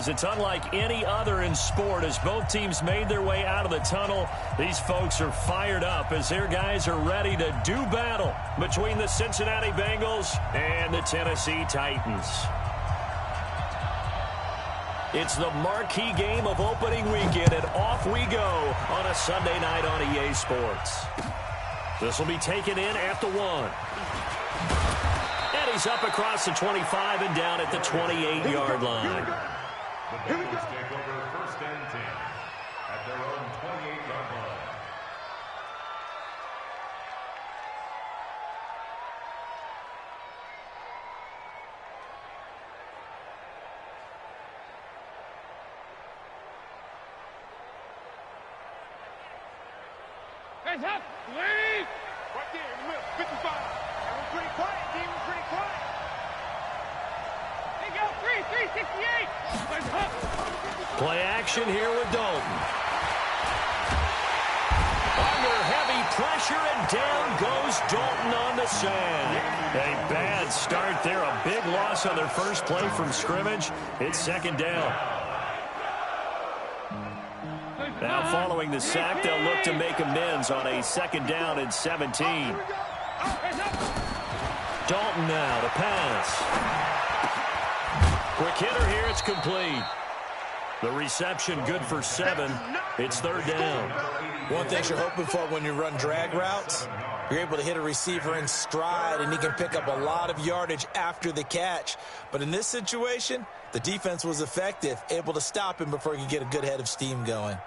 is. It's unlike any other in sport. As both teams made their way out of the tunnel, these folks are fired up as their guys are ready to do battle between the Cincinnati Bengals and the Tennessee Titans. It's the marquee game of opening weekend, and off we go on a Sunday night on EA Sports. This will be taken in at the 1. And he's up across the 25 and down at the 28-yard line. The Bengals take over 1st and 10 at their own 28-yard line. Hands up, please! Right there, in the middle, 55. That was pretty quiet, team. Was pretty quiet. Hey, go, 368. Hands up. Play action here with Dalton. Under heavy pressure, and down goes Dalton on the sack. A bad start there. A big loss on their first play from scrimmage. It's 2nd down. Now following the sack, they'll look to make amends on a 2nd down and 17. Dalton now to pass. Quick hitter here, it's complete. The reception good for 7. It's 3rd down. One thing you're hoping for when you run drag routes, you're able to hit a receiver in stride, and he can pick up a lot of yardage after the catch. But in this situation, the defense was effective, able to stop him before he could get a good head of steam going.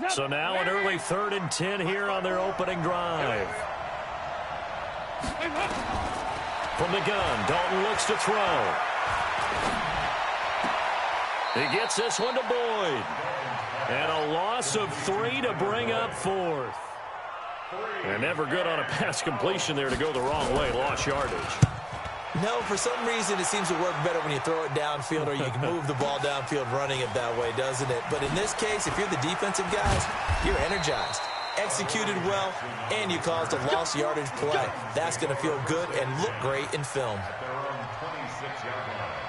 So now an early 3rd and 10 here on their opening drive. From the gun, Dalton looks to throw. He gets this one to Boyd. And a loss of 3 to bring up 4th. And never good on a pass completion there to go the wrong way. Lost yardage. No, for some reason it seems to work better when you throw it downfield or you can move the ball downfield running it that way, doesn't it? But in this case, if you're the defensive guys, you're energized, executed well, and you caused a lost yardage play. That's going to feel good and look great in film. At their own 26-yard line.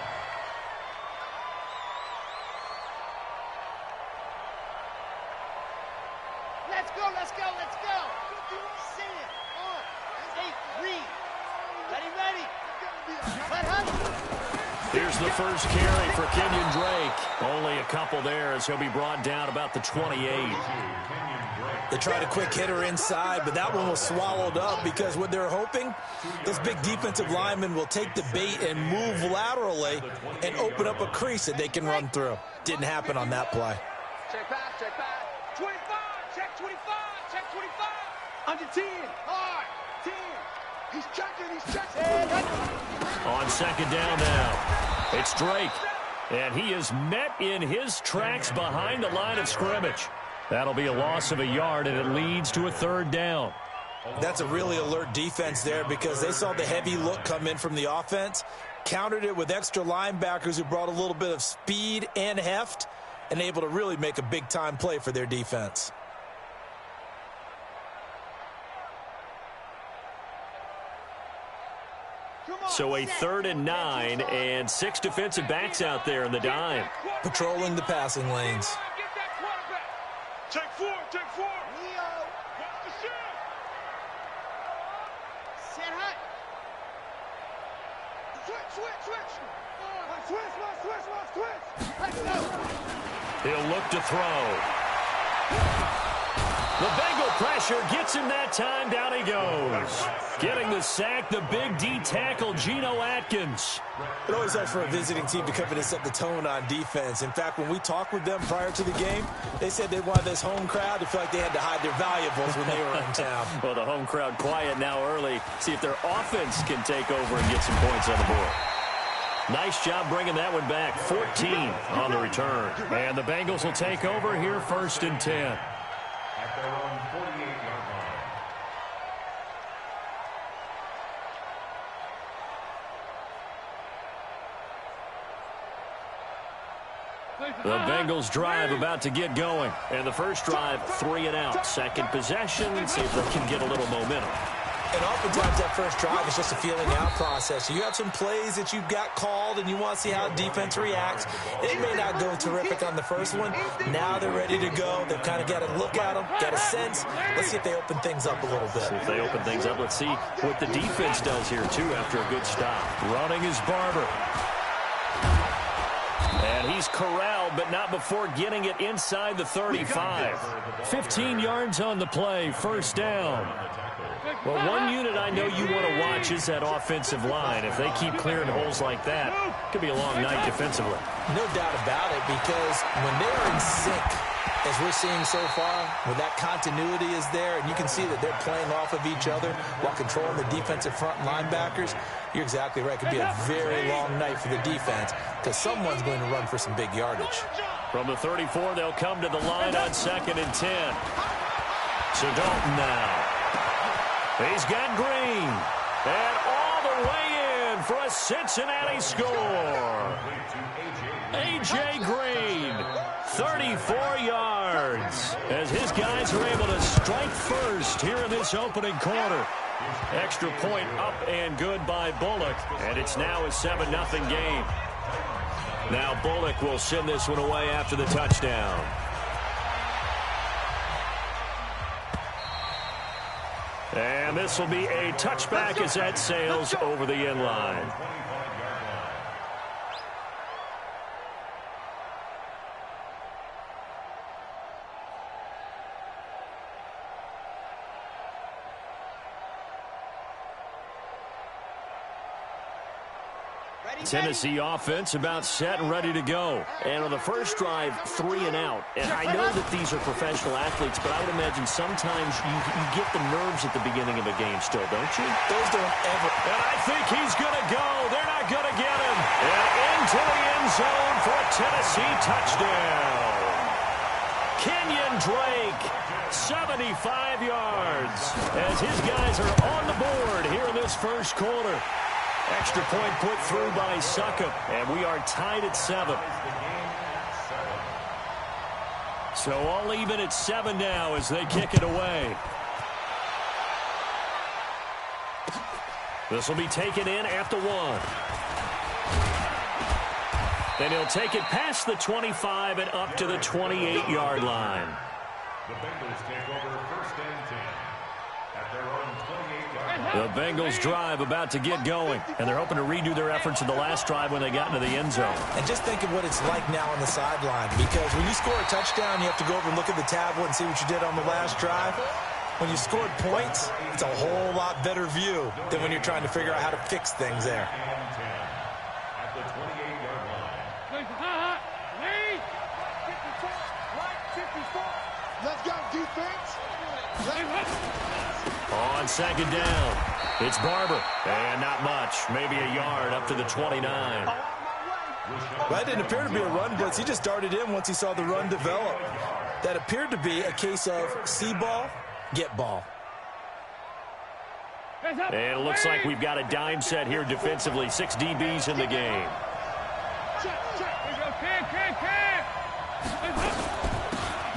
Let's go, let's go, let's go. See it. On. 8, read. Ready. Here's the first carry for Kenyon Drake. Only a couple there as he'll be brought down about the 28. They tried a quick hitter inside, but that one was swallowed up because what they're hoping, those big defensive linemen will take the bait and move laterally and open up a crease that they can run through. Didn't happen on that play. Check back. 25, check 25, check 25. Under 10, hard, 10. He's checking. On 2nd down now, it's Drake. And he is met in his tracks behind the line of scrimmage. That'll be a loss of a yard, and it leads to a 3rd down. That's a really alert defense there because they saw the heavy look come in from the offense, countered it with extra linebackers who brought a little bit of speed and heft, and able to really make a big-time play for their defense. So a 3rd and 9 and 6 defensive backs out there in the dime. Patrolling the passing lanes. Take 4. Leo. Watch the shot. Set high. Switch. Let's go. He'll look to throw. The Bengal pressure gets him that time. Down he goes. Getting the sack, the big D tackle, Geno Atkins. It always helps for a visiting team to come in and set the tone on defense. In fact, when we talked with them prior to the game, they said they wanted this home crowd to feel like they had to hide their valuables when they were in town. Well, the home crowd quiet now early. See if their offense can take over and get some points on the board. Nice job bringing that one back. 14 on the return. And the Bengals will take over here 1st and 10. At their own 48-yard line. The Bengals drive about to get going. And the first drive, 3 and out. Second possession, see if they can get a little momentum. And oftentimes that first drive is just a feeling out process. You have some plays that you've got called and you want to see how defense reacts. It may not go terrific on the first one. Now they're ready to go. They've kind of got to look at them, got a sense. Let's see if they open things up a little bit. See if they open things up. Let's see what the defense does here, too, after a good stop. Running is Barber. And he's corralled, but not before getting it inside the 35. 15 yards on the play, first down. Well, one unit I know you want to watch is that offensive line. If they keep clearing holes like that, it could be a long night defensively. No doubt about it, because when they are in sync, as we're seeing so far, when that continuity is there, and you can see that they're playing off of each other while controlling the defensive front linebackers, you're exactly right. It could be a very long night for the defense because someone's going to run for some big yardage. From the 34, they'll come to the line on 2nd and 10. So Dalton now. He's got Green. And all the way in for a Cincinnati score. A.J. Green, 34 yards, as his guys are able to strike first here in this opening quarter. Extra point up and good by Bullock, and it's now a 7-0 game. Now Bullock will send this one away after the touchdown. And this will be a touchback as that sails over the end line. Tennessee offense about set and ready to go. And on the first drive, 3 and out. And I know that these are professional athletes, but I would imagine sometimes you get the nerves at the beginning of a game still, don't you? Those don't ever. And I think he's going to go. They're not going to get him. And into the end zone for a Tennessee touchdown. Kenyon Drake, 75 yards, as his guys are on the board here in this first quarter. Extra point put through by Succop, and we are tied at 7. So all even at 7 now as they kick it away. This will be taken in after 1. Then he'll take it past the 25 and up to the 28-yard line. The Bengals take over 1st and 10 at their own 28-yard line. The Bengals drive about to get going, and they're hoping to redo their efforts in the last drive when they got into the end zone. And just think of what it's like now on the sideline, because when you score a touchdown, you have to go over and look at the tablet and see what you did on the last drive. When you scored points, it's a whole lot better view than when you're trying to figure out how to fix things there. At the 28-yard line. Let's go, defense. On 2nd down, it's Barber. And not much, maybe a yard up to the 29. That didn't appear to be a run blitz. He just darted in once he saw the run develop. That appeared to be a case of see ball, get ball. And it looks like we've got a dime set here defensively. 6 DBs in the game.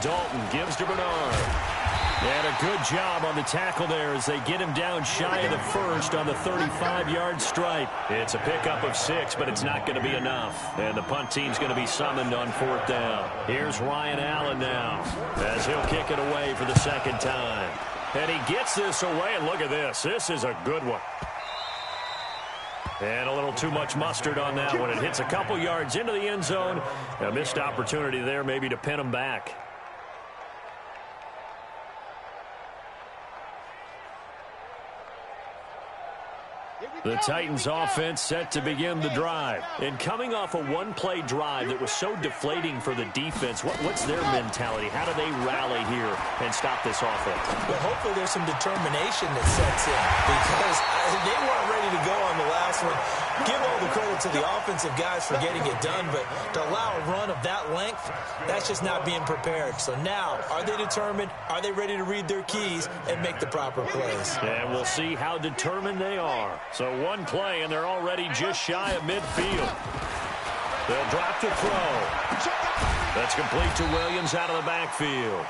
Dalton gives to Bernard. And a good job on the tackle there as they get him down shy of the first on the 35-yard stripe. It's a pickup of 6, but it's not going to be enough. And the punt team's going to be summoned on 4th down. Here's Ryan Allen now as he'll kick it away for the 2nd time. And he gets this away, and look at this. This is a good one. And a little too much mustard on that one. It hits a couple yards into the end zone. A missed opportunity there maybe to pin him back. The Titans offense set to begin the drive. And coming off a one-play drive that was so deflating for the defense, what's their mentality? How do they rally here and stop this offense? Well, hopefully there's some determination that sets in, because they weren't ready to go on the last one. Give all the credit to the offensive guys for getting it done, but to allow a run of that length, that's just not being prepared. So now, are they determined? Are they ready to read their keys and make the proper plays? And we'll see how determined they are. So one play, and they're already just shy of midfield. They'll drop to throw. That's complete to Williams out of the backfield.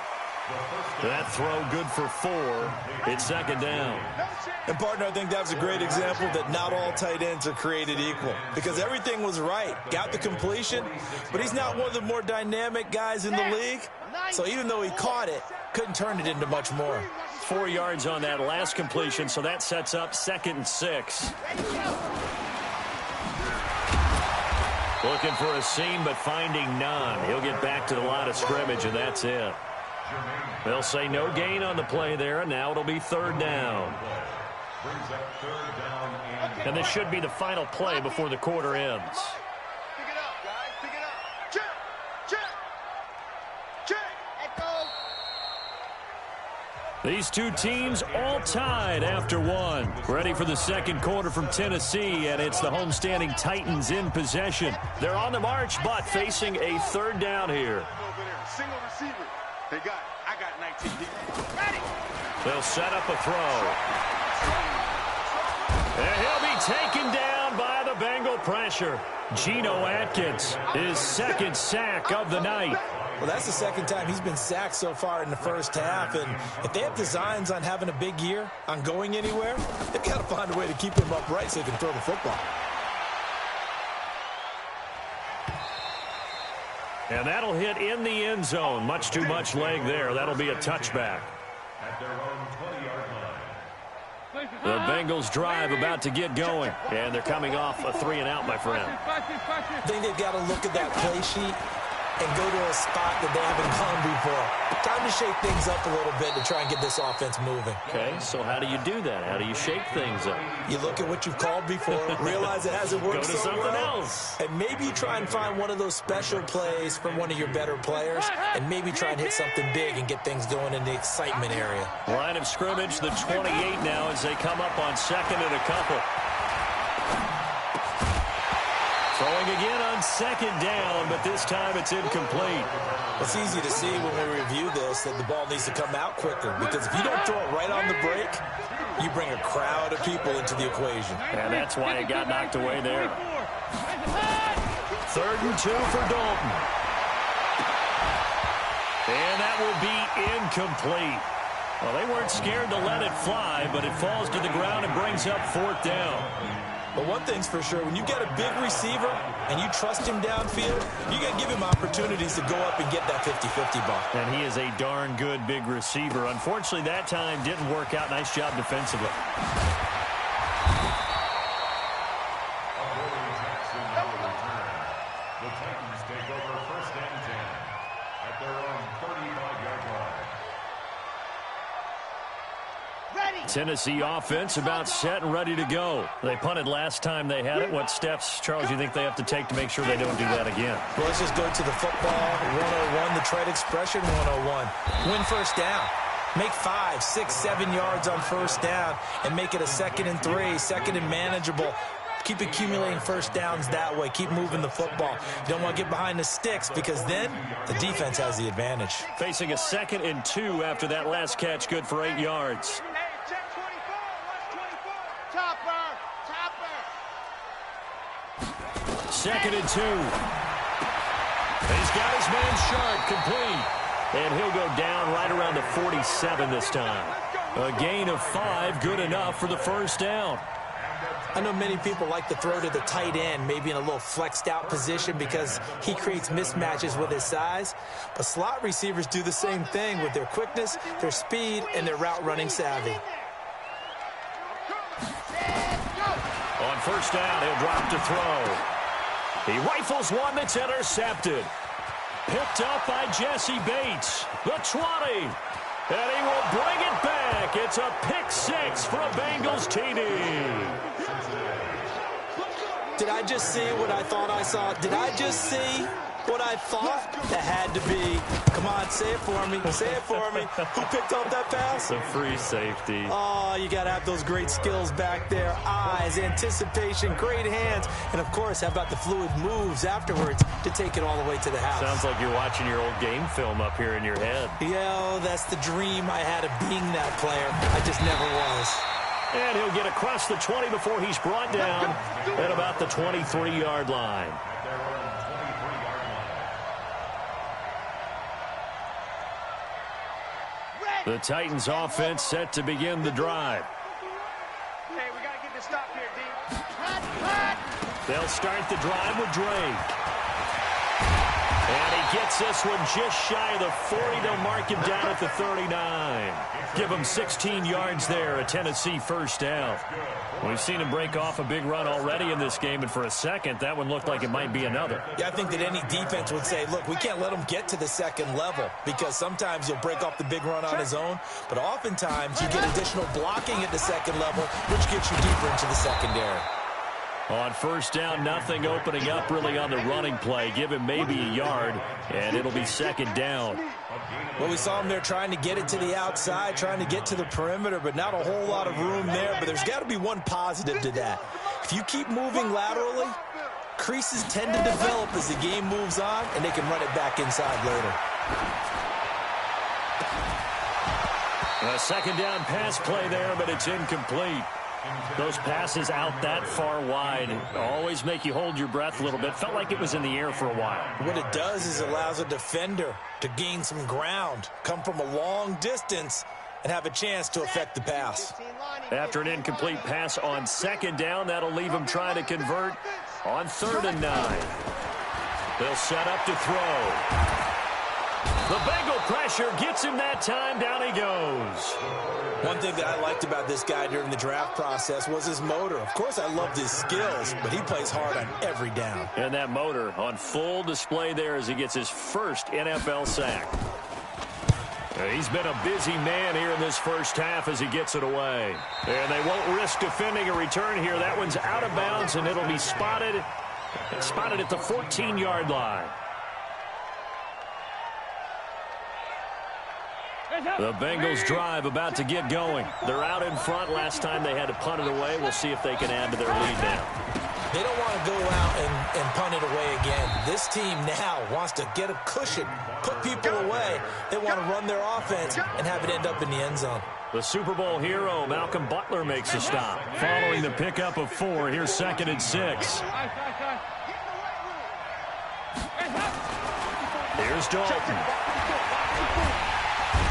That throw good for 4. It's second down. And, partner, I think that was a great example that not all tight ends are created equal because everything was right. Got the completion, but he's not one of the more dynamic guys in the league. So even though he caught it, couldn't turn it into much more. 4 yards on that last completion, so that sets up 2nd and 6. Looking for a seam, but finding none. He'll get back to the line of scrimmage, and that's it. They'll say no gain on the play there, and now it'll be 3rd down. And this should be the final play before the quarter ends. Pick it up, guys. Pick it up. Check. Check. Check. Let go. These two teams all tied after 1. Ready for the second quarter from Tennessee, and it's the homestanding Titans in possession. They're on the march, but facing a 3rd down here. Single receiver. They got it. I got 19 people. Ready. They'll set up a throw. And he'll be taken down by the Bengal pressure. Geno Atkins, his 2nd sack of the night. Well, that's the 2nd time he's been sacked so far in the first half. And if they have designs on having a big year, on going anywhere, they've got to find a way to keep him upright so they can throw the football. And that'll hit in the end zone. Much too much leg there. That'll be a touchback. At their own 20-yard line. The Bengals drive about to get going. And they're coming off a 3-and-out, my friend. I think they've got to look at that play sheet and go to a spot that they haven't gone before. Time to shake things up a little bit to try and get this offense moving. Okay, so how do you do that? How do you shake things up? You look at what you've called before, realize it hasn't worked Go to so something well, else. and maybe try and find one of those special plays from one of your better players, and maybe try and hit something big and get things going in the excitement area. Line of scrimmage, the 28 now as they come up on 2nd and a couple. Throwing again on 2nd down, but this time it's incomplete. It's easy to see when we review this that the ball needs to come out quicker, because if you don't throw it right on the break, you bring a crowd of people into the equation. And that's why it got knocked away there. 3rd and 2 for Dalton. And that will be incomplete. Well, they weren't scared to let it fly, but it falls to the ground and brings up 4th down. But one thing's for sure, when you've got a big receiver and you trust him downfield, you got to give him opportunities to go up and get that 50-50 ball. And he is a darn good big receiver. Unfortunately, that time didn't work out. Nice job defensively. The Titans take over 1st and 10 at their own 35-yard line. Tennessee offense about set and ready to go. They punted last time they had it. What steps, Charles, you think they have to take to make sure they don't do that again? Well, let's just go to the football 101, the trade expression 101. Win 1st down. Make 5, 6, 7 yards on 1st down and make it a 2nd and 3, 2nd and manageable. Keep accumulating 1st downs that way. Keep moving the football. You don't want to get behind the sticks because then the defense has the advantage. Facing a 2nd and 2 after that last catch, good for 8 yards. Check 24. Watch 24. Topper. Topper. 2nd and 2. He's got his man Sharp complete. And he'll go down right around the 47 this time. A gain of 5, good enough for the 1st down. I know many people like to throw to the tight end, maybe in a little flexed out position because he creates mismatches with his size. But slot receivers do the same thing with their quickness, their speed, and their route running savvy. On 1st down, he'll drop to throw. He rifles one that's intercepted. Picked up by Jesse Bates. The 20. And he will bring it back. It's a pick 6 for a Bengals TD. Did I just see what I thought I saw? Did I just see what I thought? That had to be. Come on, say it for me. Say it for me. Who picked up that pass? The free safety. Oh, you got to have those great skills back there. Eyes, anticipation, great hands. And, of course, how about the fluid moves afterwards to take it all the way to the house? Sounds like you're watching your old game film up here in your head. Yo, that's the dream I had of being that player. I just never was. And he'll get across the 20 before he's brought down at about the 23-yard line. The Titans offense set to begin the drive. Hey, we got to get this stop here, D. They'll start the drive with Drake. And he gets this one just shy of the 40. They'll mark him down at the 39. Give him 16 yards there, a Tennessee first down. We've seen him break off a big run already in this game, and for a second, that one looked like it might be another. Yeah, I think that any defense would say, look, we can't let him get to the second level, because sometimes he'll break off the big run on his own, but oftentimes you get additional blocking at the second level, which gets you deeper into the secondary. On first down, nothing opening up really on the running play. Give him maybe a yard, and it'll be second down. Well, we saw him there trying to get it to the outside, trying to get to the perimeter, but not a whole lot of room there. But there's got to be one positive to that. If you keep moving laterally, creases tend to develop as the game moves on, and they can run it back inside later. A second down pass play there, but it's incomplete. Those passes out that far wide always make you hold your breath a little bit. Felt like it was in the air for a while. What it does is it allows a defender to gain some ground, come from a long distance, and have a chance to affect the pass. After an incomplete pass on second down, that'll leave them trying to convert on 3rd and 9. They'll set up to throw. The Bengal pressure gets him that time. Down he goes. One thing that I liked about this guy during the draft process was his motor. Of course, I loved his skills, but he plays hard on every down. And that motor on full display there as he gets his first NFL sack. He's been a busy man here in this first half as he gets it away. And they won't risk defending a return here. That one's out of bounds, and it'll be spotted at the 14-yard line. The Bengals drive about to get going. They're out in front. Last time they had to punt it away. We'll see if they can add to their lead now. They don't want to go out and punt it away again. This team now wants to get a cushion, put people away. They want to run their offense and have it end up in the end zone. The Super Bowl hero, Malcolm Butler, makes a stop. Following the pickup of 4, here's 2nd and 6. Here's Dalton.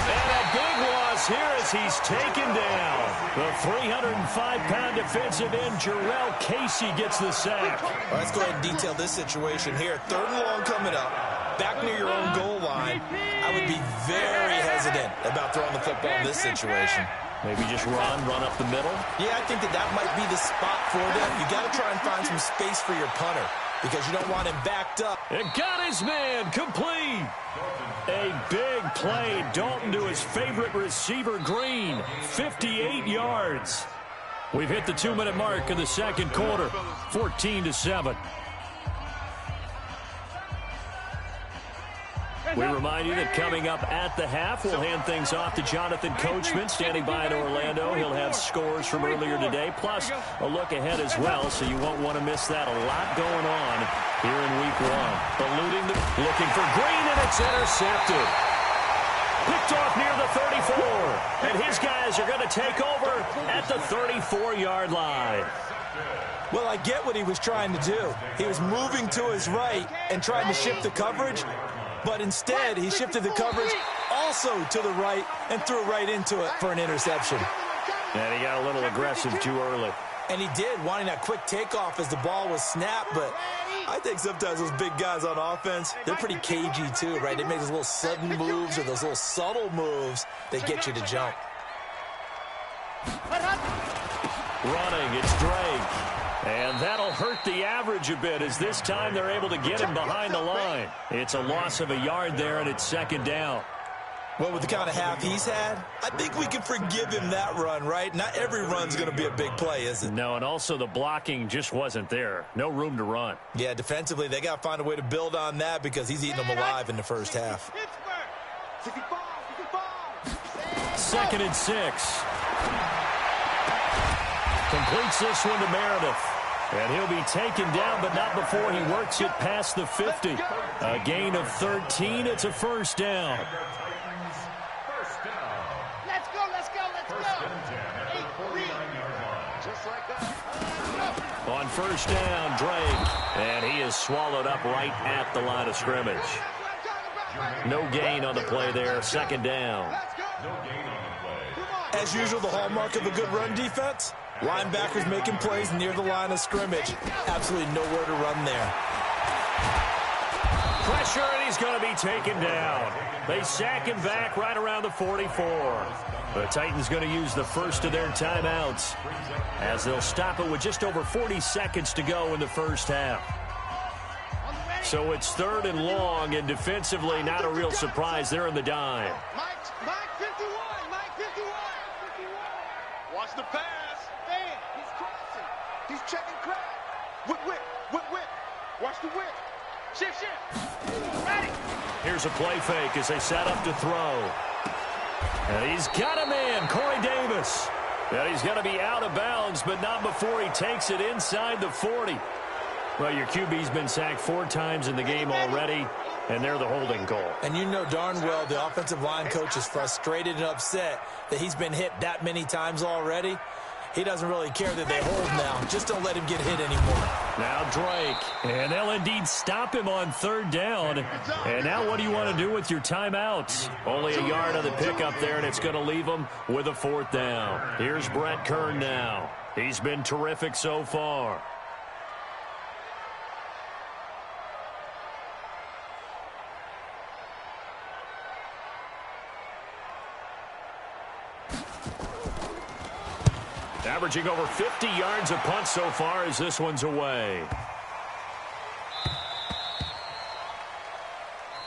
And a big loss here as he's taken down. The 305-pound defensive end, Jarrell Casey, gets the sack. Well, let's go ahead and detail this situation here. 3rd and long coming up, back near your own goal line. I would be very hesitant about throwing the football in this situation. Maybe just run up the middle? Yeah, I think that might be the spot for them. You got to try and find some space for your punter because you don't want him backed up. And got his man complete. A big play. Dalton to his favorite receiver, Green. 58 yards. We've hit the 2-minute mark of the second quarter. 14-7. We remind you that coming up at the half, we'll hand things off to Jonathan Coachman, standing by in Orlando. He'll have scores from earlier today, plus a look ahead as well, so you won't want to miss that. A lot going on here in Week 1. Looking for Green, and it's intercepted. Picked off near the 34, and his guys are going to take over at the 34-yard line. Well, I get what he was trying to do. He was moving to his right and trying to shift the coverage, but instead he shifted the coverage also to the right and threw right into it for an interception. And he got a little aggressive too early. And he did, wanting that quick takeoff as the ball was snapped, but I think sometimes those big guys on offense, they're pretty cagey too, right? They make those little sudden moves or those little subtle moves that get you to jump. Running, it's Drake. And that'll hurt the average a bit as this time they're able to get him behind the line. It's a loss of a yard there, and it's 2nd down. Well, with the kind of half he's had, I think we can forgive him that run, right? Not every run's going to be a big play, is it? No, and also the blocking just wasn't there. No room to run. Yeah, defensively, they got to find a way to build on that because he's eating them alive in the first half. 2nd and 6. Completes this one to Meredith. And he'll be taken down, but not before he works it past the 50. A gain of 13. It's a first down. Let's go. Just like that. On first down, Drake. And he is swallowed up right at the line of scrimmage. No gain on the play there. 2nd down. No gain on the play. As usual, the hallmark of a good run defense, linebackers making plays near the line of scrimmage. Absolutely nowhere to run there. Pressure, and he's going to be taken down. They sack him back right around the 44. The Titans going to use the first of their timeouts as they'll stop it with just over 40 seconds to go in the first half. So it's 3rd and long, and defensively not a real surprise. They're in the dime. Mike 51. Mike 51. Watch the pass. Man, he's crossing. He's checking crack. Whip. Watch the whip. Shift. Ready. Here's a play fake as they set up to throw. And he's got a man, Corey Davis. And he's going to be out of bounds, but not before he takes it inside the 40. Well, your QB's been sacked 4 times in the game already, and they're the holding call. And you know darn well the offensive line coach is frustrated and upset that he's been hit that many times already. He doesn't really care that they hold now. Just don't let him get hit anymore. Now Drake, and they'll indeed stop him on 3rd down. And now what do you want to do with your timeouts? Only a yard on the pickup there, and it's going to leave them with a 4th down. Here's Brett Kern now. He's been terrific so far. Averaging over 50 yards a punt so far as this one's away.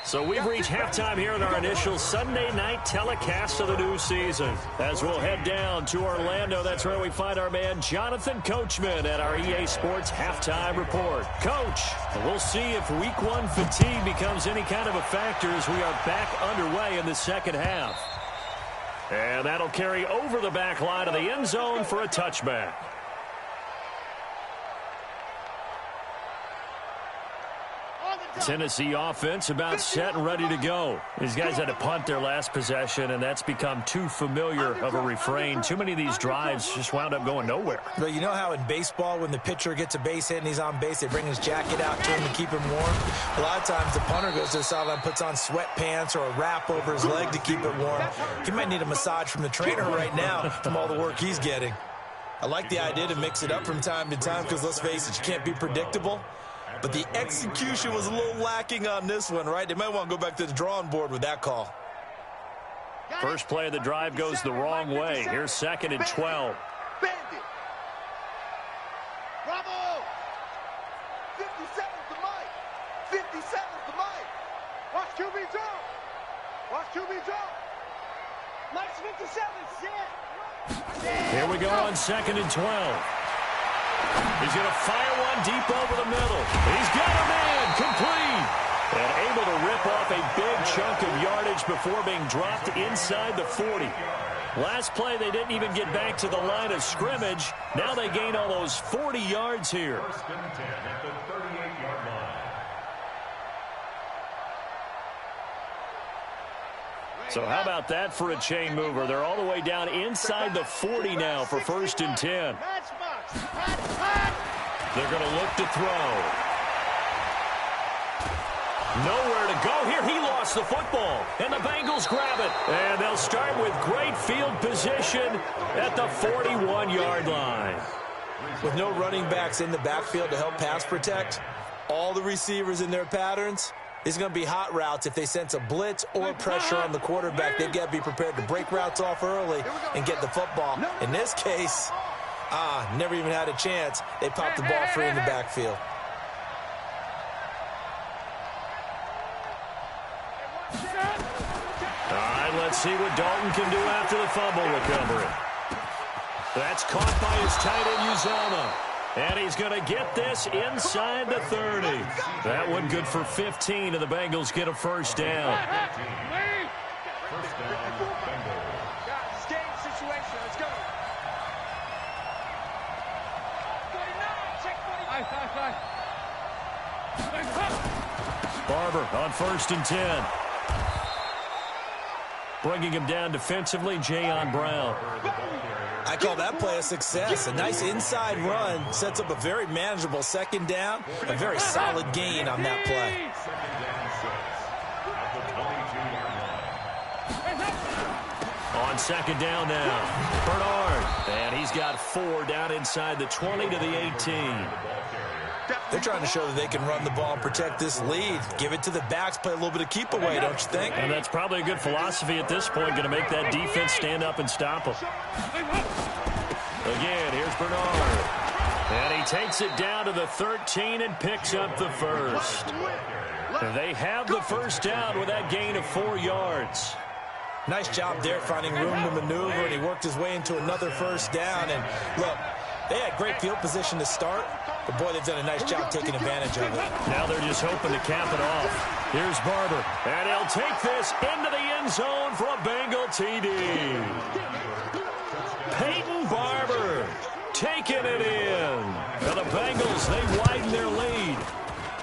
So we've reached halftime here in our initial Sunday night telecast of the new season. As we'll head down to Orlando, that's where we find our man Jonathan Coachman at our EA Sports Halftime Report. Coach, we'll see if Week 1 fatigue becomes any kind of a factor as we are back underway in the second half. And that'll carry over the back line of the end zone for a touchback. Tennessee offense about set and ready to go. These guys had to punt their last possession, and that's become too familiar of a refrain. Too many of these drives just wound up going nowhere. But you know how in baseball, when the pitcher gets a base hit and he's on base, they bring his jacket out to him to keep him warm? A lot of times the punter goes to the sideline, puts on sweatpants or a wrap over his leg to keep it warm. He might need a massage from the trainer right now from all the work he's getting. I like the idea to mix it up from time to time because, let's face it, you can't be predictable. But the execution was a little lacking on this one, right? They might want to go back to the drawing board with that call. First play of the drive goes the wrong way. Here's 2nd and 12. Bend it. Bravo. 57's the mic. 57's the mic. Watch QB jump. Watch QB jump. Mike's 57. Yeah. Here we go on 2nd and 12. He's going to fire one deep over the middle. He's got a man, complete. And able to rip off a big chunk of yardage before being dropped inside the 40. Last play, they didn't even get back to the line of scrimmage. Now they gain almost 40 yards here. 1st and 10 at the 38-yard line. So how about that for a chain mover? They're all the way down inside the 40 now for 1st and 10. They're going to look to throw. Nowhere to go here. He lost the football, and the Bengals grab it. And they'll start with great field position at the 41-yard line. With no running backs in the backfield to help pass protect, all the receivers in their patterns, it's going to be hot routes. If they sense a blitz or pressure on the quarterback, they've got to be prepared to break routes off early and get the football. In this case, never even had a chance. They popped the ball free in the backfield. All right, let's see what Dalton can do after the fumble recovery. That's caught by his tight end, Uzomah. And he's going to get this inside the 30. That one good for 15, and the Bengals get a 1st down. 1st down, Bengals. Guys, game situation. Let's go. 49. Check 49. Barber on 1st and 10. Bringing him down defensively, Jayon Brown. I call that play a success. A nice inside run sets up a very manageable 2nd down. A very solid gain on that play. 2nd down 6 at the 22-yard line. On second down now, Bernard. And he's got 4 down inside the 20 to the 18. They're trying to show that they can run the ball and protect this lead. Give it to the backs, play a little bit of keep away, don't you think? And that's probably a good philosophy at this point, going to make that defense stand up and stop them. Again, here's Bernard. And he takes it down to the 13 and picks up the first. They have the first down with that gain of 4 yards. Nice job there finding room to maneuver, and he worked his way into another first down. And look, they had great field position to start, but boy, they've done a nice job taking advantage of it. Now they're just hoping to cap it off. Here's Barber, and he'll take this into the end zone for a Bengal TD. Peyton Barber taking it in. Now the Bengals, they widen their lead.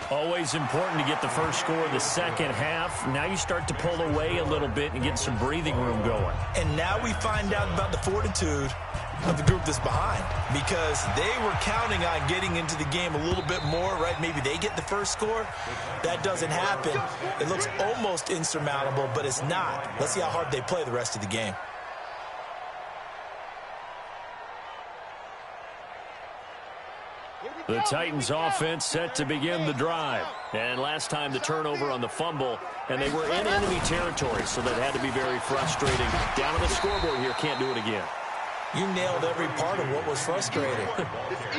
Always important to get the first score of the second half. Now you start to pull away a little bit and get some breathing room going. And now we find out about the fortitude of the group that's behind, because they were counting on getting into the game a little bit more, right? Maybe they get the first score. That doesn't happen. It looks almost insurmountable, but it's not. Let's see how hard they play the rest of the game. The Titans offense set to begin the drive. And last time the turnover on the fumble, and they were in enemy territory, so that had to be very frustrating. Down on the scoreboard here, can't do it again. You nailed every part of what was frustrating.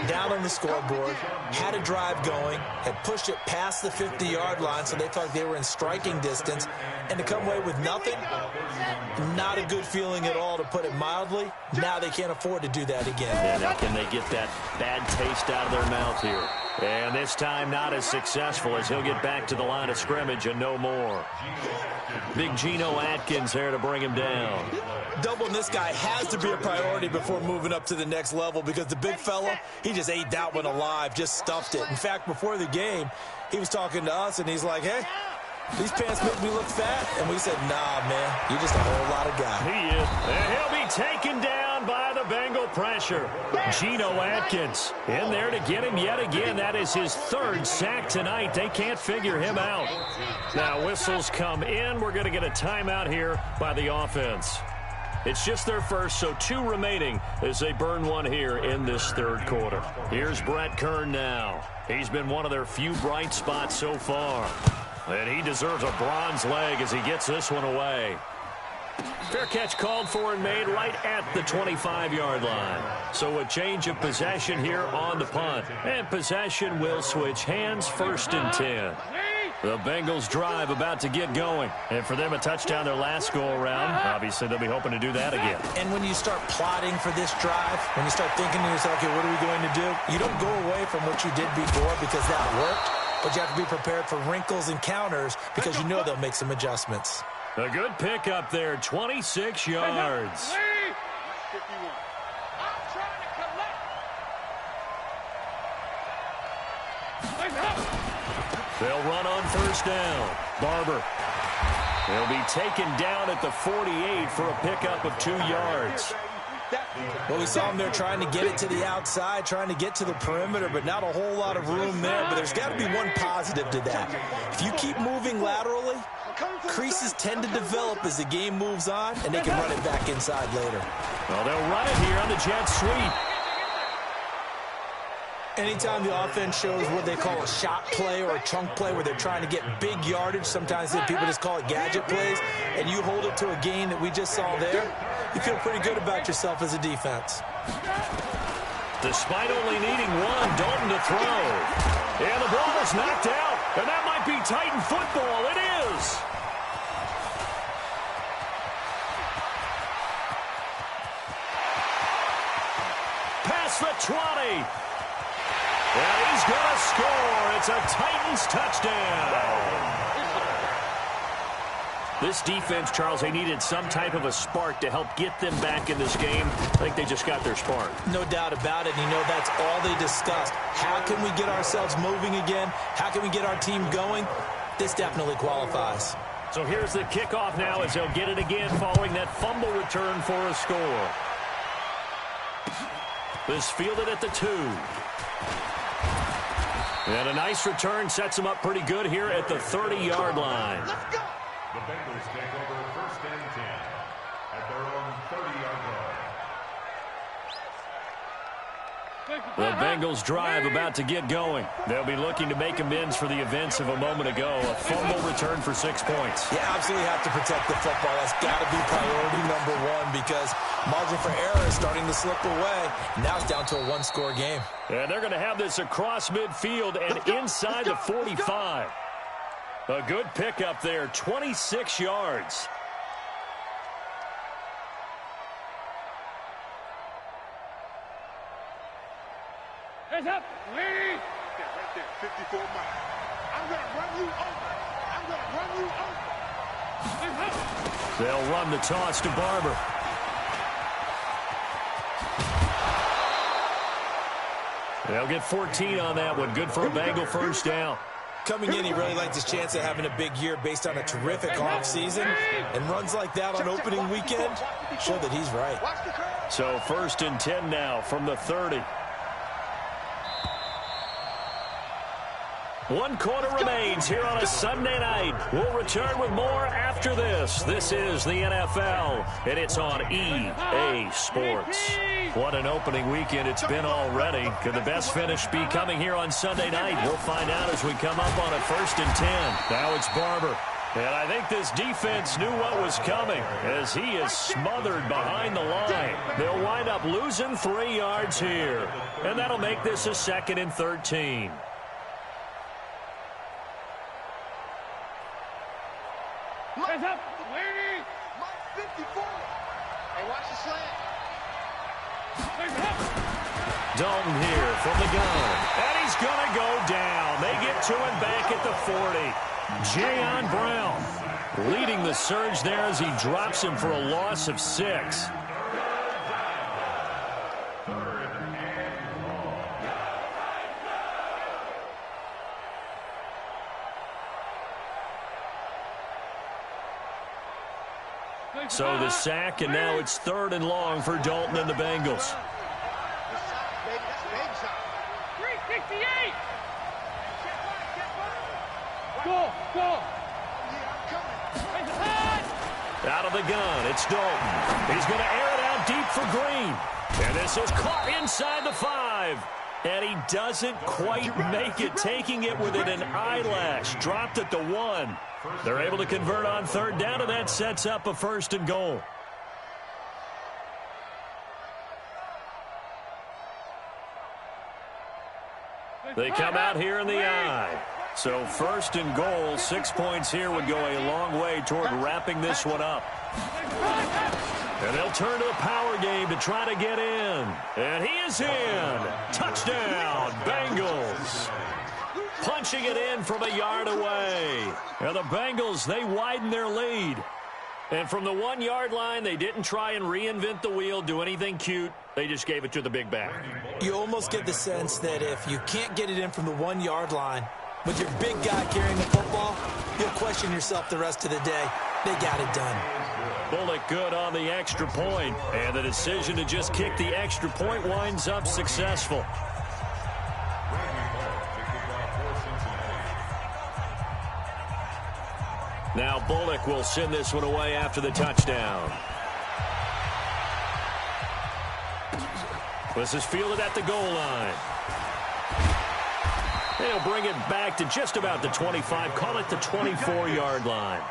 Down on the scoreboard, had a drive going, had pushed it past the 50-yard line, so they thought they were in striking distance, and to come away with nothing, not a good feeling at all, to put it mildly. Now they can't afford to do that again. And now can they get that bad taste out of their mouth here? And this time not as successful, as he'll get back to the line of scrimmage and no more. Big Geno Atkins there to bring him down. Doubling this guy has to be a priority before moving up to the next level, because the big fella, he just ate that one alive, just stuffed it. In fact, before the game, he was talking to us, and he's like, hey, these pants make me look fat. And we said, nah, man, you're just a whole lot of guy. He is. And he'll be taken down by the Bengal pressure. Geno Atkins in there to get him yet again. That is his 3rd sack tonight. They can't figure him out. Now whistles come in. We're going to get a timeout here by the offense. It's just their first, so 2 remaining as they burn one here in this 3rd quarter. Here's Brett Kern now. He's been one of their few bright spots so far. And he deserves a bronze leg as he gets this one away. Fair catch called for and made right at the 25-yard line. So a change of possession here on the punt. And possession will switch hands, 1st and 10. The Bengals drive about to get going. And for them, a touchdown their last go-around. Obviously, they'll be hoping to do that again. And when you start plotting for this drive, when you start thinking to yourself, okay, what are we going to do? You don't go away from what you did before because that worked. But you have to be prepared for wrinkles and counters because you know they'll make some adjustments. A good pick up there, 26 yards. They'll run on 1st down. Barber. He'll be taken down at the 48 for a pickup of 2 yards. Well, we saw him there trying to get it to the outside, trying to get to the perimeter, but not a whole lot of room there. But there's got to be one positive to that. If you keep moving laterally, creases tend to develop as the game moves on, and they can run it back inside later. Well, they'll run it here on the jet sweep. Anytime the offense shows what they call a shot play or a chunk play where they're trying to get big yardage, sometimes people just call it gadget plays, and you hold it to a gain that we just saw there, you feel pretty good about yourself as a defense. Despite only needing 1, Dalton to throw. And the ball is knocked out, and that might be Titan football. It is. Past the 20. And he's going to score. It's a Titans touchdown. This defense, Charles, they needed some type of a spark to help get them back in this game. I think they just got their spark. No doubt about it. You know, that's all they discussed. How can we get ourselves moving again? How can we get our team going? This definitely qualifies. So here's the kickoff now as they'll get it again following that fumble return for a score. This fielded at the 2. And a nice return sets him up pretty good here at the 30-yard line. The Bengals take over 1st and 10 at their own The Bengals drive about to get going. They'll be looking to make amends for the events of a moment ago. A fumble return for 6 points. You absolutely have to protect the football. That's got to be priority number one because margin for error is starting to slip away. Now it's down to a one-score game. And they're going to have this across midfield and inside the 45. A good pickup there, 26 yards. Hands up, ladies. Right there, 54 miles. I'm going to run you over. I'm going to run you over. They'll run the toss to Barber. They'll get 14 on that one. Good for a Bengal first down. Coming in, he really liked his chance of having a big year based on a terrific offseason. And runs like that on opening weekend show that he's right. So 1st and 10 now from the 30. 1 quarter remains here on a Sunday night. We'll return with more after this. This is the NFL, and it's on EA Sports. What an opening weekend it's been already. Could the best finish be coming here on Sunday night? We'll find out as we come up on a 1st and 10. Now it's Barber. And I think this defense knew what was coming as he is smothered behind the line. They'll wind up losing 3 yards here. And that'll make this a 2nd and 13. Hands up, ladies. Mike 54. Hey, watch the slant. Dalton here from the gun. And he's going to go down. They get to him back at the 40. Jayon Brown leading the surge there as he drops him for a loss of 6. So the sack, and now it's 3rd and long for Dalton and the Bengals. 368. Go. Out of the gun, it's Dalton. He's going to air it out deep for Green. And this is caught inside the 5. And he doesn't quite make it, taking it within an eyelash. Dropped at the 1. They're able to convert on 3rd down, and that sets up a 1st and goal. They come out here in the eye. So 1st and goal, 6 points here would go a long way toward wrapping this one up. And they'll turn to the power game to try to get in. And he is in. Touchdown, Bengals. Punching it in from a yard away. And the Bengals, they widen their lead. And from the 1-yard line, they didn't try and reinvent the wheel, do anything cute. They just gave it to the big back. You almost get the sense that if you can't get it in from the 1-yard line with your big guy carrying the football, you'll question yourself the rest of the day. They got it done. Bullock good on the extra point. And the decision to just kick the extra point winds up successful. Now Bullock will send this one away after the touchdown. This is fielded at the goal line. They'll bring it back to just about the 25, call it the 24-yard line.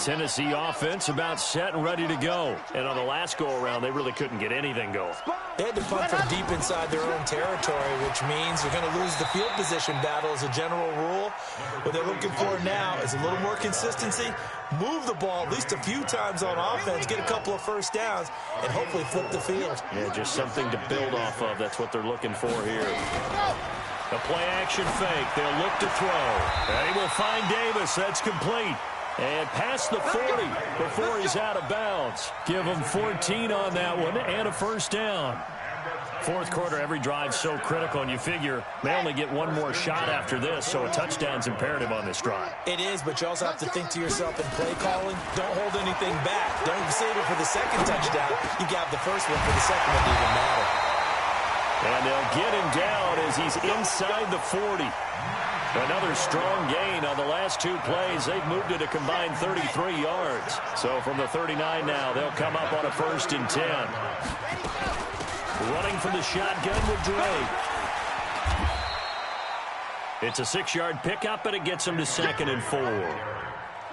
Tennessee offense about set and ready to go. And on the last go-around, they really couldn't get anything going. They had to punt from deep inside their own territory, which means you're going to lose the field position battle as a general rule. What they're looking for now is a little more consistency, move the ball at least a few times on offense, get a couple of 1st downs, and hopefully flip the field. Yeah, just something to build off of. That's what they're looking for here. A play-action fake. They'll look to throw. And he will find Davis. That's complete. And past the 40 before he's out of bounds. Give him 14 on that one and a 1st down. 4th quarter, every drive so critical, and you figure they only get one more shot after this, so a touchdown's imperative on this drive. It is, but you also have to think to yourself in play calling, don't hold anything back. Don't save it for the 2nd touchdown. You got the 1st one for the 2nd one to even matter. And they'll get him down as he's inside the 40. Another strong gain on the last 2 plays. They've moved it a combined 33 yards. So from the 39 now, they'll come up on a 1st and 10. Running from the shotgun with Drake. It's a 6-yard pickup, and it gets them to 2nd and 4.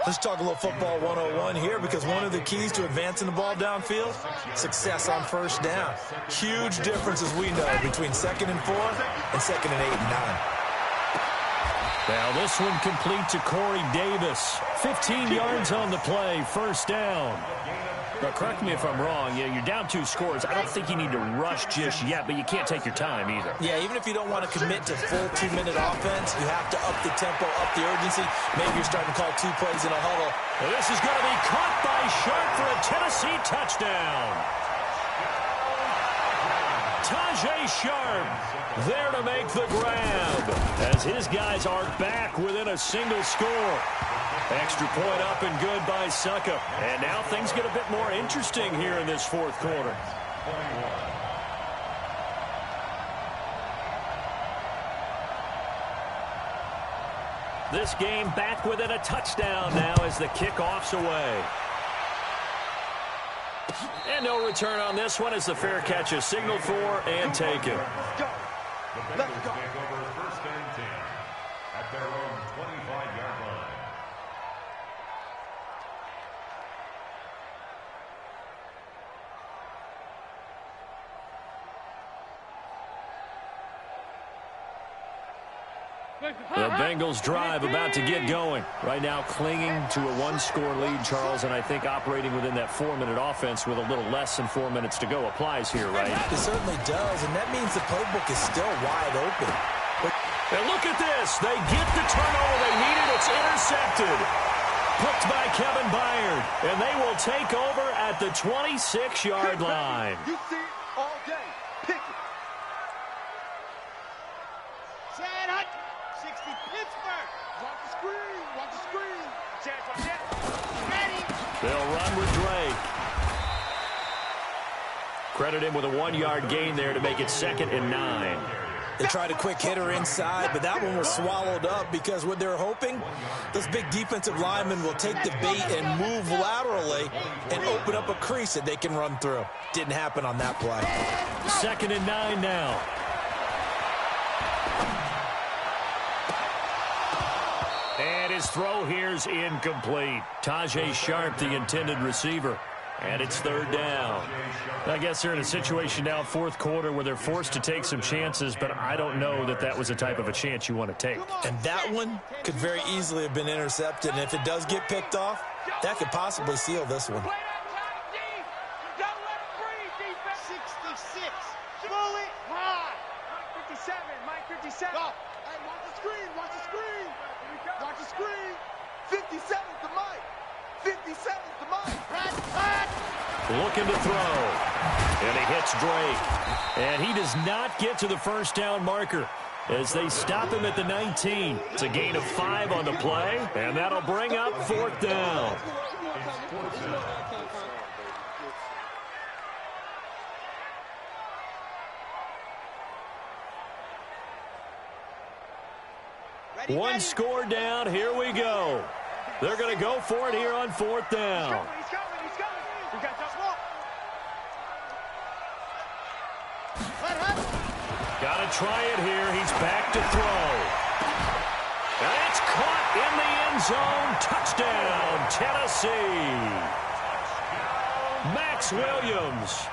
Let's talk a little football 101 here, because one of the keys to advancing the ball downfield, success on 1st down. Huge difference, as we know, between 2nd and 4 and 2nd and 8 and 9. Now this one complete to Corey Davis. 15 yards on the play, 1st down. Now, correct me if I'm wrong. You're down 2 scores. I don't think you need to rush just yet, but you can't take your time either. Yeah, even if you don't want to commit to full 2-minute offense, you have to up the tempo, up the urgency. Maybe you're starting to call 2 plays in a huddle. Well, this is going to be caught by Sharp for a Tennessee touchdown. Tajay Sharp there to make the grab as his guys are back within a single score. Extra point up and good by Succa. And now things get a bit more interesting here in this 4th quarter. This game back within a touchdown now as the kickoff's away. And no return on this one as the fair catch is signaled for and taken. Let's go. Take over 1st and 10 at their own 25-yard line. The Bengals drive about to get going. Right now clinging to a 1-score lead, Charles, and I think operating within that 4-minute offense with a little less than 4 minutes to go applies here, right? It certainly does, and that means the playbook is still wide open. And look at this. They get the turnover they needed. It's intercepted. Picked by Kevin Byard, and they will take over at the 26-yard line. You see it all day. Pick it. Chad Hunt. 60 Pittsburgh. Watch the screen. Watch the screen. Chad, watch that. Ready. They'll run with Drake. Credit him with a 1-yard gain there to make it 2nd and 9. They tried a quick hitter inside, but that one was swallowed up because what they're hoping, those big defensive linemen will take the bait and move laterally and open up a crease that they can run through. Didn't happen on that play. 2nd and 9 now. And his throw here's incomplete. Tajay Sharp, the intended receiver. And it's 3rd down. I guess they're in a situation now, 4th quarter, where they're forced to take some chances, but I don't know that that was the type of a chance you want to take. And that one could very easily have been intercepted, and if it does get picked off, that could possibly seal this one. 66. Roll it high. Mike 57. Mike 57. Go. Hey, watch the screen. Watch the screen. Watch the screen. 57's the Mike. 57's the Mike. Looking to throw. And he hits Drake. And he does not get to the 1st down marker as they stop him at the 19. It's a gain of 5 on the play, and that'll bring up 4th down. One score down. Here we go. They're going to go for it here on 4th down. He's coming. He's coming. We got just walk. Got to try it here. He's back to throw. And it's caught in the end zone. Touchdown, Tennessee. Max Williams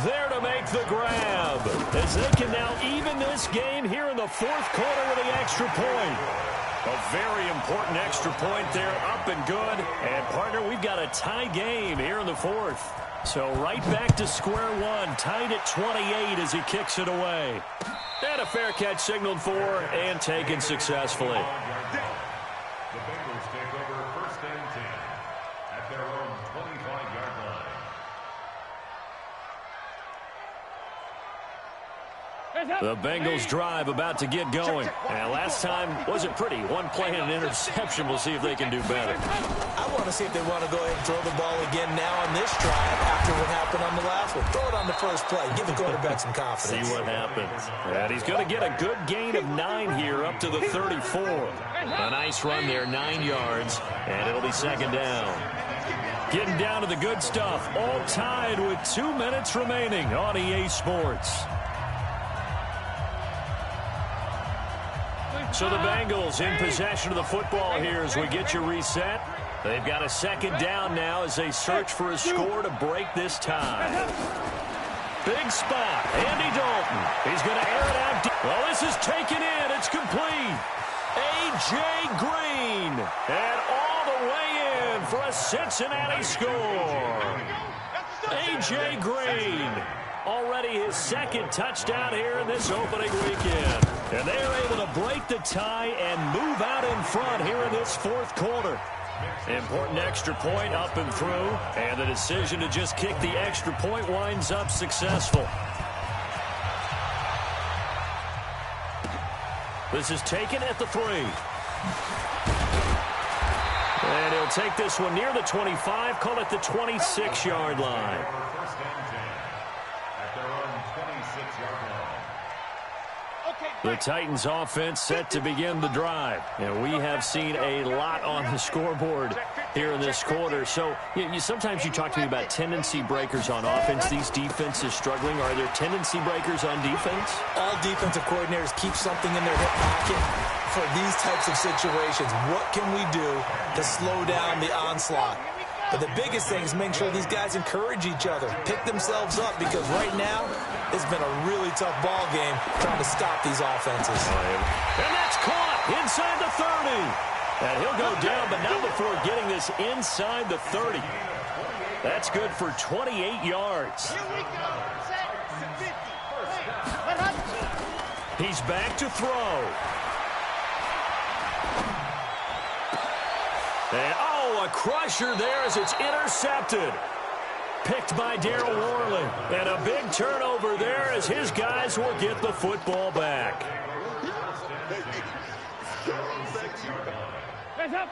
there to make the grab as they can now even this game here in the 4th quarter with the extra point. A very important extra point there, up and good. And, partner, we've got a tie game here in the 4th. So right back to square one, tied at 28 as he kicks it away. And a fair catch signaled for and taken successfully. The Bengals take over 1st and 10 at their own 25-yard line. The Bengals drive about to get going. And last time wasn't pretty. One play and an interception. We'll see if they can do better. I want to see if they want to go ahead and throw the ball again now on this drive after what happened on the last one. Throw it on the first play. Give the quarterback some confidence. See what happens. And he's going to get a good gain of 9 here up to the 34. A nice run there, 9 yards, and it'll be second down. Getting down to the good stuff, all tied with 2 minutes remaining on EA Sports. So the Bengals in possession of the football here as we get you reset. They've got a second down now as they search for a score to break this tie. Big spot, Andy Dalton. He's going to air it out. Well, this is taken in. It's complete. A.J. Green. And all the way in for a Cincinnati score. A.J. Green. Already his second touchdown here in this opening weekend. And they are able to break the tie and move out in front here in this fourth quarter. Important extra point up and through. And the decision to just kick the extra point winds up successful. This is taken at the 3. And he'll take this one near the 25, call it the 26-yard line. The Titans offense set to begin the drive. And we have seen a lot on the scoreboard here in this quarter. So sometimes you talk to me about tendency breakers on offense. These defenses struggling. Are there tendency breakers on defense? All defensive coordinators keep something in their hip pocket for these types of situations. What can we do to slow down the onslaught? But the biggest thing is making sure these guys encourage each other, pick themselves up, because right now it's been a really tough ball game trying to stop these offenses. And that's caught inside the 30. And he'll go down, but not before getting this inside the 30. That's good for 28 yards. Here we go. Set to 50. He's back to throw. And, a crusher there as it's intercepted. Picked by Darryl Worley. And a big turnover there as his guys will get the football back.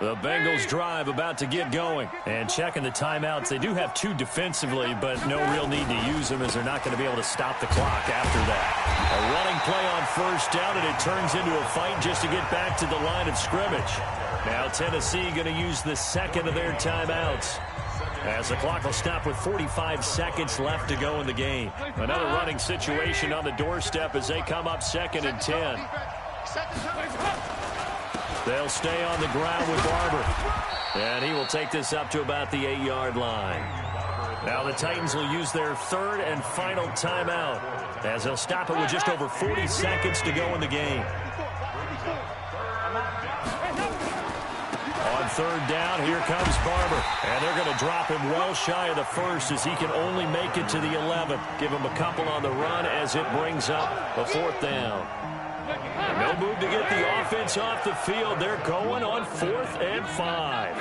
The Bengals drive about to get going. And checking the timeouts. They do have 2 defensively, but no real need to use them as they're not going to be able to stop the clock after that. A running play on first down, and it turns into a fight just to get back to the line of scrimmage. Now Tennessee going to use the second of their timeouts, as the clock will stop with 45 seconds left to go in the game. Another running situation on the doorstep as they come up 2nd and 10. They'll stay on the ground with Barber. And he will take this up to about the 8-yard line. Now the Titans will use their 3rd and final timeout, as they'll stop it with just over 40 seconds to go in the game. On 3rd down, here comes Barber. And they're going to drop him well shy of the 1st as he can only make it to the 11. Give him a couple on the run as it brings up a 4th down. And no move to get the offense off the field. They're going on 4th and 5.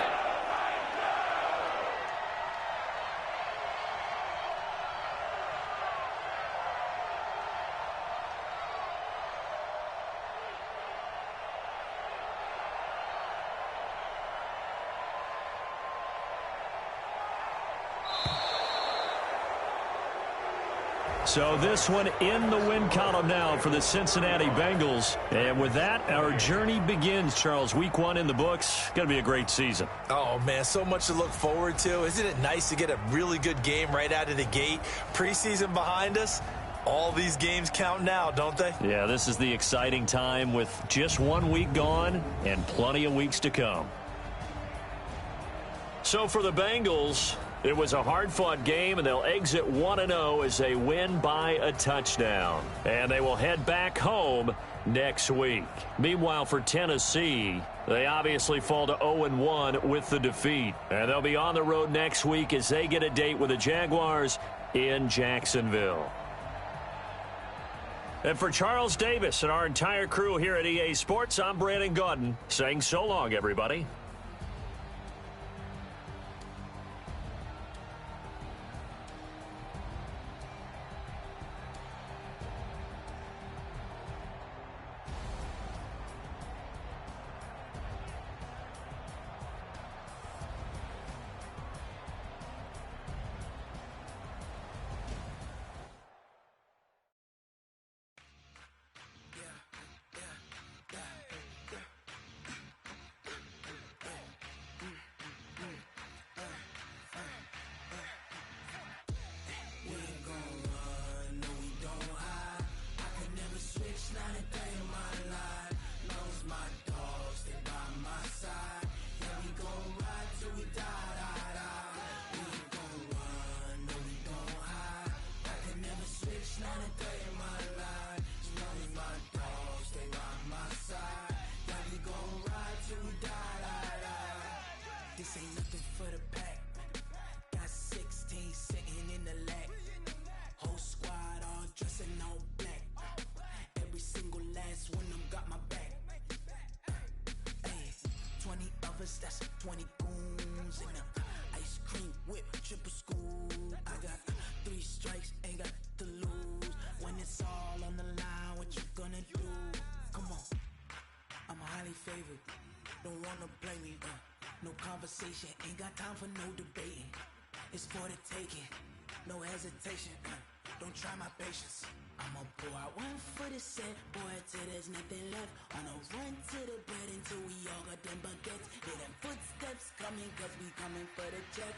So this one in the win column now for the Cincinnati Bengals. And with that, our journey begins, Charles. Week 1 in the books. Going to be a great season. Oh, man, so much to look forward to. Isn't it nice to get a really good game right out of the gate? Preseason behind us. All these games count now, don't they? Yeah, this is the exciting time with just 1 week gone and plenty of weeks to come. So for the Bengals, it was a hard-fought game, and they'll exit 1-0 as they win by a touchdown. And they will head back home next week. Meanwhile, for Tennessee, they obviously fall to 0-1 with the defeat. And they'll be on the road next week as they get a date with the Jaguars in Jacksonville. And for Charles Davis and our entire crew here at EA Sports, I'm Brandon Gaudin saying so long, everybody. favorite. Don't wanna blame me, no conversation, ain't got time for no debating. It's for the taking, no hesitation, don't try my patience. I'ma pour out one for the set, boy, till there's nothing left. On a run to the bed until we all got them baguettes. Hear them footsteps coming, cause we coming for the check.